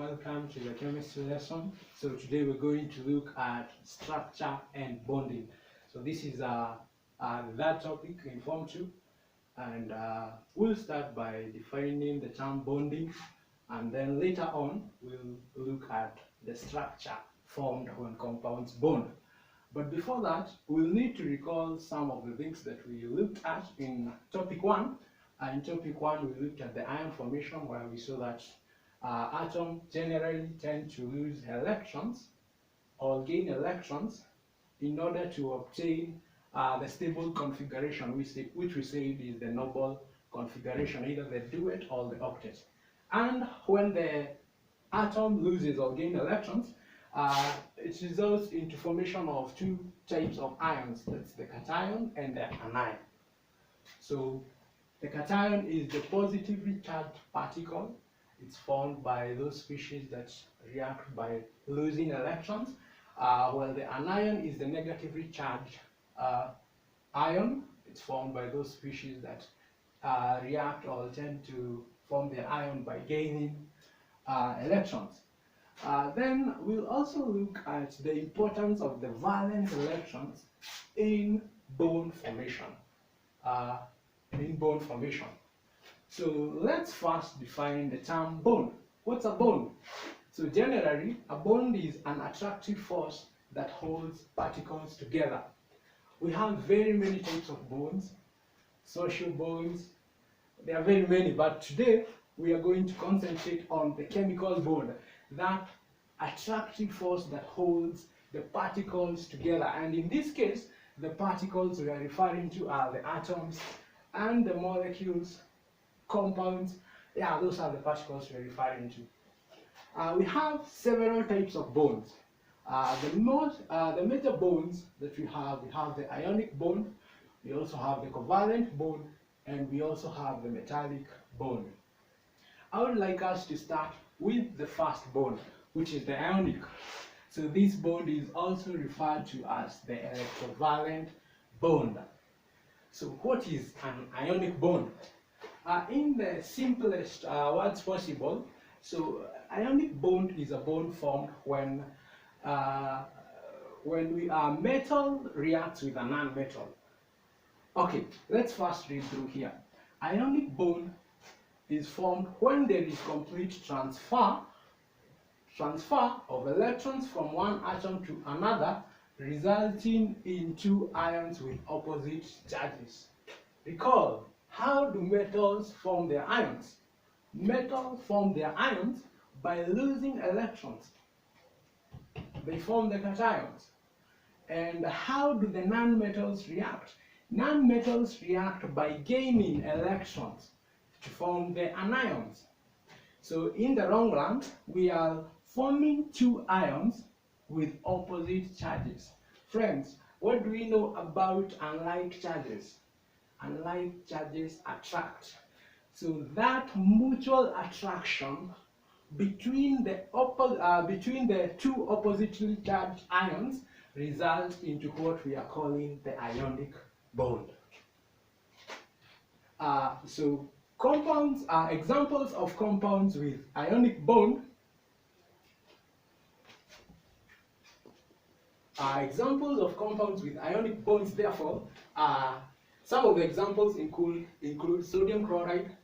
welcome to the chemistry lesson. So today we're going to look at structure and bonding. So this is that topic in Form 2, and we'll start by defining the term bonding, and then later on we'll look at the structure formed when compounds bond. But before that, we'll need to recall some of the things that we looked at in topic 1. In topic 1, we looked at the ion formation, where we saw that atoms generally tend to lose electrons or gain electrons in order to obtain the stable configuration, which we said is the noble configuration, either the duet or the octet. And when the atom loses or gains electrons, it results into formation of two types of ions. That's the cation and the anion. So the cation is the positively charged particle. It's formed by those species that react by losing electrons, while the anion is the negatively charged ion. It's formed by those species that react or tend to form the ion by gaining electrons. Then we'll also look at the importance of the valence electrons in bond formation. So let's first define the term bond. What's a bond? So generally, a bond is an attractive force that holds particles together. We have very many types of bonds, social bonds. There are very many, but today we are going to concentrate on the chemical bond, that attractive force that holds the particles together. And in this case, the particles we are referring to are the atoms and the molecules, compounds. Yeah, those are the particles we're referring to. We have several types of bonds. The major bonds that we have the ionic bond, we also have the covalent bond, and we also have the metallic bond. I would like us to start with the first bond, which is the ionic. So this bond is also referred to as the electrovalent bond. So what is an ionic bond? In the simplest words possible, so ionic bond is a bond formed when metal reacts with a non-metal. Okay, let's first read through here. Ionic bond is formed when there is complete transfer of electrons from one atom to another, resulting in two ions with opposite charges. Recall, how do metals form their ions? Metals form their ions by losing electrons. They form the cations. And how do the nonmetals react? Nonmetals react by gaining electrons to form the anions. So in the long run, we are forming two ions with opposite charges. Friends, what do we know about unlike charges? Unlike charges attract. So that mutual attraction between the two oppositely charged ions results into what we are calling the ionic bond. So compounds are examples of compounds with ionic bond. Examples of compounds with ionic bonds, therefore, some of the examples include sodium chloride,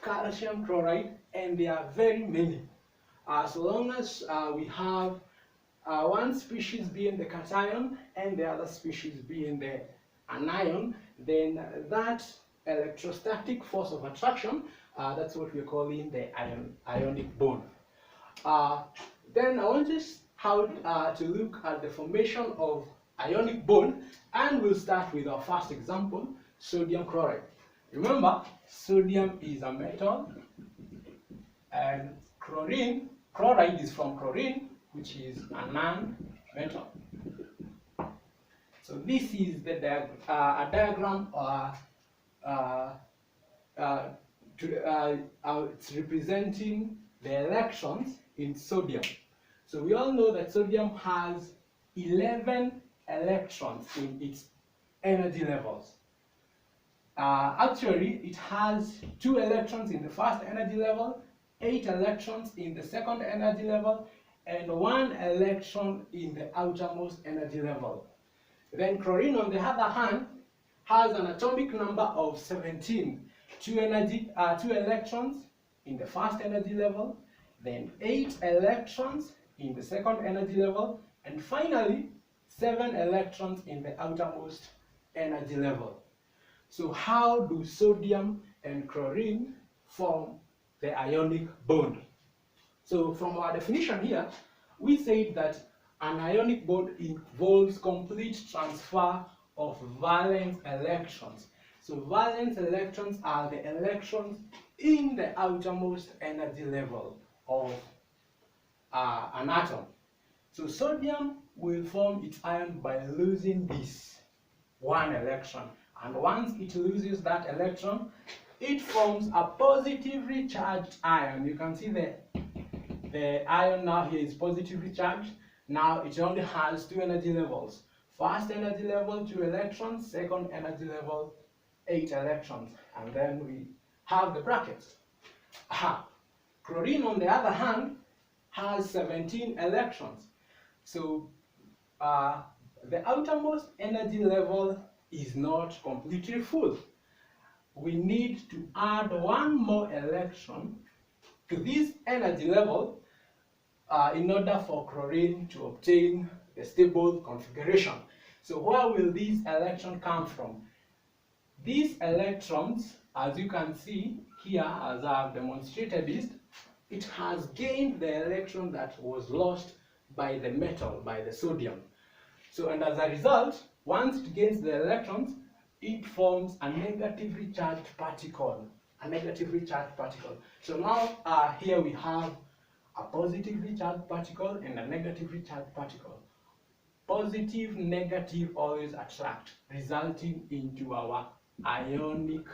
calcium chloride, and there are very many. So long as we have one species being the cation and the other species being the anion, then that electrostatic force of attraction, that's what we're calling the ionic bond. Then I want us how to look at the formation of ionic bond, and we'll start with our first example, sodium chloride. Remember, sodium is a metal, and chloride is from chlorine, which is a non-metal. So this is the a diagram it's representing the electrons in sodium. So we all know that sodium has 11 electrons in its energy levels. Actually, it has 2 electrons in the first energy level 8 electrons in the second energy level, and 1 electron in the outermost energy level. Then chlorine, on the other hand, has an atomic number of 17, 2 electrons in the first energy level, then 8 electrons in the second energy level, and finally 7 electrons in the outermost energy level. So how do sodium and chlorine form the ionic bond? So from our definition here, we said that an ionic bond involves complete transfer of valence electrons. So valence electrons are the electrons in the outermost energy level of an atom. So sodium will form its ion by losing this 1 electron, and once it loses that electron, it forms a positively charged ion. You can see the ion now here is positively charged. Now it only has 2 energy levels. First energy level 2 electrons, second energy level 8 electrons, and then we have the brackets. Chlorine, on the other hand, has 17 electrons. So the outermost energy level is not completely full. We need to add 1 more electron to this energy level in order for chlorine to obtain the stable configuration. So where will these electrons come from? These electrons, as you can see here, as I've demonstrated this, it has gained the electron that was lost by the metal, by the sodium. So, and as a result, once it gains the electrons, it forms a negatively charged particle. A negatively charged particle. So now here we have a positively charged particle and a negatively charged particle. Positive, negative always attract, resulting into our ionic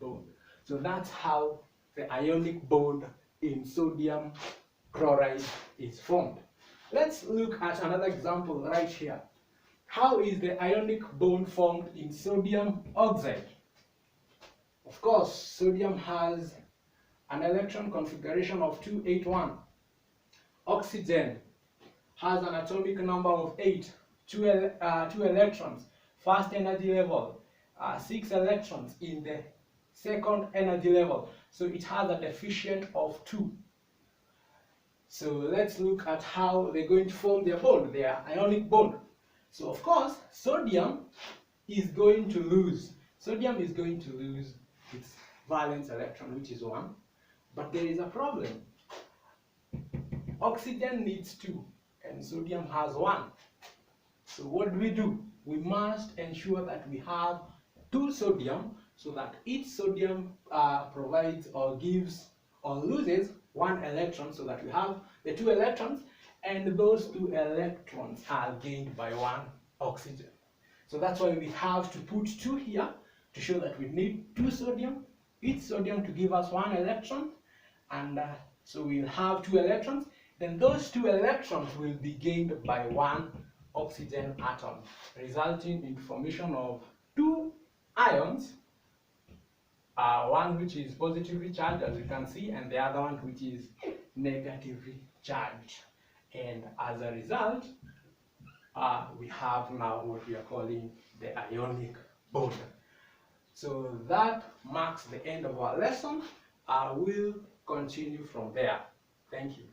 bond. So that's how the ionic bond in sodium chloride is formed. Let's look at another example right here. How is the ionic bond formed in sodium oxide? Of course, sodium has an electron configuration of 281. Oxygen has an atomic number of 8, 2 electrons, first energy level, 6 electrons in the second energy level. So it has a deficient of 2. So let's look at how they're going to form their bond, their ionic bond. So of course, sodium is going to lose its valence electron, which is 1. But there is a problem. Oxygen needs 2 and sodium has 1. So what do? We must ensure that we have 2 sodium, so that each sodium provides or gives or loses 1 electron, so that we have the 2 electrons, and those 2 electrons are gained by 1 oxygen. So that's why we have to put 2 here to show that we need 2 sodium, each sodium to give us 1 electron, and so we'll have 2 electrons. Then those 2 electrons will be gained by 1 oxygen atom, resulting in formation of 2 ions, one which is positively charged, as you can see, and the other one which is negatively charged. And as a result, we have now what we are calling the ionic bond. So that marks the end of our lesson. I will continue from there. Thank you.